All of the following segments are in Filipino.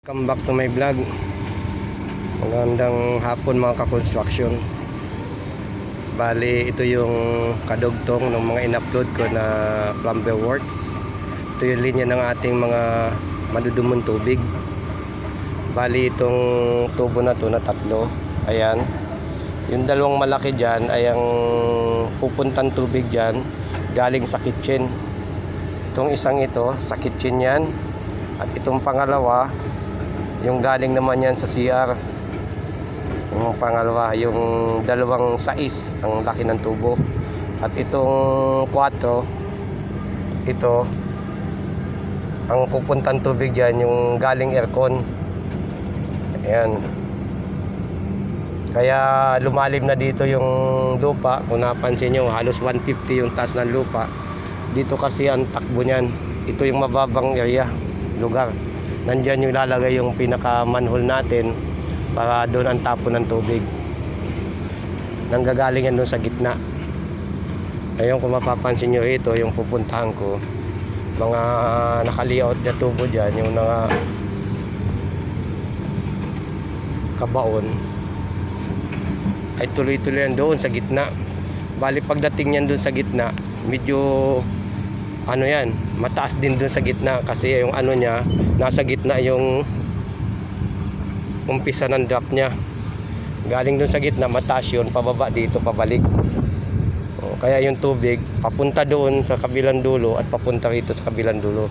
Welcome back to my vlog. Magandang hapon mga ka-construction. Bali ito yung kadugtong ng mga in-upload ko na plumber works. Ito yung linya ng ating mga madudumong tubig. Bali itong tubo na to na tatlo. Ayan. Yung dalawang malaki dyan ay ang pupuntang tubig dyan galing sa kitchen. Itong isang ito sa kitchen yan. At itong pangalawa yung galing naman yan sa CR. Yung pangalawa, yung dalawang sais ang laki ng tubo. At itong 4, ito ang pupuntang tubig dyan, yung galing aircon. Ayan. Kaya lumalim na dito yung lupa. Kung napansin nyo, halos 150 yung taas ng lupa. Dito kasi ang takbo nyan. Ito yung mababang area, lugar. Nandyan yung lalagay yung pinaka manhole natin para doon ang tapon ng tubig. Nanggagaling yan doon sa gitna. Ayun, kung mapapansin nyo, ito yung pupuntahan ko. Mga naka-layout na tubo dyan, yung mga kabaon ay tuloy-tuloy yan doon sa gitna. Bali pagdating yan doon sa gitna, medyo ano yan, mataas din doon sa gitna kasi yung ano niya, nasa gitna yung umpisa ng drop niya. Galing doon sa gitna, mataas yun, pababa dito, pabalik. Kaya yung tubig, papunta doon sa kabilang dulo at papunta rito sa kabilang dulo.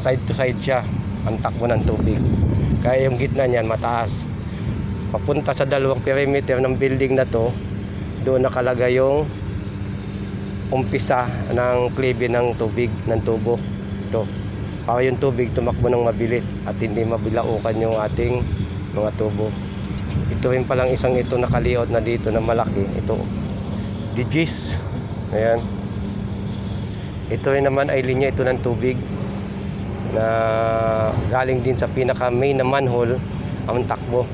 Side to side siya, ang takbo ng tubig. Kaya yung gitna niyan, mataas. Papunta sa dalawang perimeter ng building na to, doon nakalagay yung umpisa ng klibe ng tubig, ng tubo. Ito, para yung tubig tumakbo ng mabilis at hindi mabilaukan yung ating mga tubo. Ito rin palang isang ito nakaliot na dito na malaki. Ito, digis. Ayan. Ito rin naman ay linya ito ng tubig na galing din sa pinaka main na manhole ang takbo.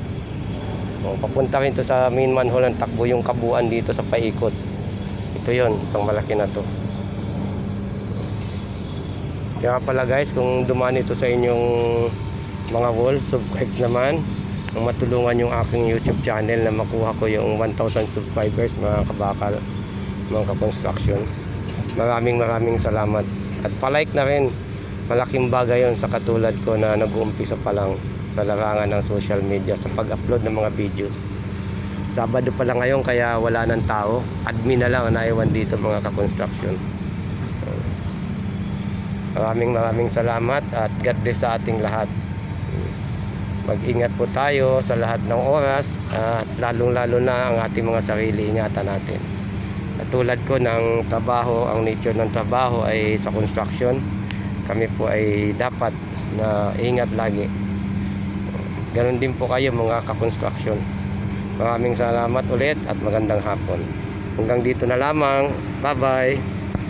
Papunta rin ito sa main manhole ang takbo, yung kabuuan dito sa paikot. Ito yun, isang malaki na to. Kaya pala guys, kung dumaan ito sa inyong mga wall, subscribe naman nang matulungan yung aking YouTube channel na makuha ko yung 1,000 subscribers mga kabakal, mga ka-construction. Maraming salamat. At palike na rin, malaking bagay yun sa katulad ko na nag-uumpisa pa lang sa larangan ng social media sa pag-upload ng mga videos. Sabado pa lang ngayon kaya wala nang tao. Admin na lang ang naiwan dito mga ka-construction. Maraming salamat at God bless sa ating lahat. Mag-ingat po tayo sa lahat ng oras at lalong-lalo na ang ating mga sarili, ingatan natin. At tulad ko ng trabaho, ang nature ng trabaho ay sa construction. Kami po ay dapat na ingat lagi. Ganon din po kayo mga ka-construction. Maraming salamat ulit at magandang hapon. Hanggang dito na lamang. Bye-bye.